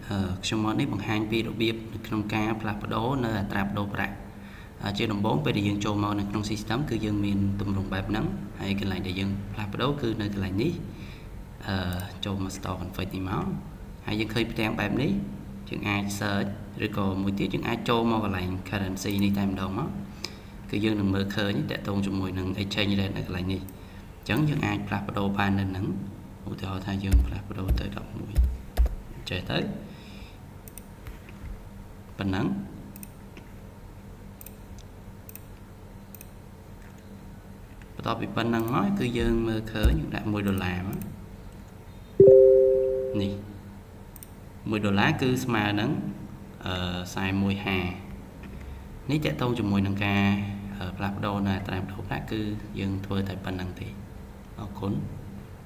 ខ្ញុំមកនេះបង្ហាញពីរបៀបនៅក្នុងការផ្លាស់ប្ដូរនៅអត្រាប្ដូរប្រាក់ជាដំបូងពេលដែលយើងចូលមកនៅក្នុង system គឺយើងមានទម្រង់បែបហ្នឹងហើយកន្លែងដែលយើងផ្លាស់ប្ដូរគឺនៅកន្លែងនេះចូលមក store config នេះមកហើយយើងឃើញផ្ទាំងបែបនេះយើងអាច search ឬក៏មួយទៀតយើងអាចចូលមកកន្លែង currency នេះតែម្ដងមកគឺយើងនឹងមើលឃើញតកតងជាមួយនឹង exchange rate នៅកន្លែងនេះអញ្ចឹងយើងអាចផ្លាស់ប្ដូរបាននៅហ្នឹងឧទាហរណ៍ថាយើងផ្លាស់ប្ដូរទៅ11ចេះទៅប៉ុណ្ណឹងបន្ទាប់ពីប៉ុណ្ណឹងមកគឺយើងមើលឃើញយើងដាក់$1មកនេះ$1គឺស្មើនឹង41.50នេះតកតងជាមួយនឹងការផ្លាស់ប្ដូរនៅអត្រាប្ដូរប្រាក់គឺយើងធ្វើតែប៉ុណ្្នឹងទេអរគុណ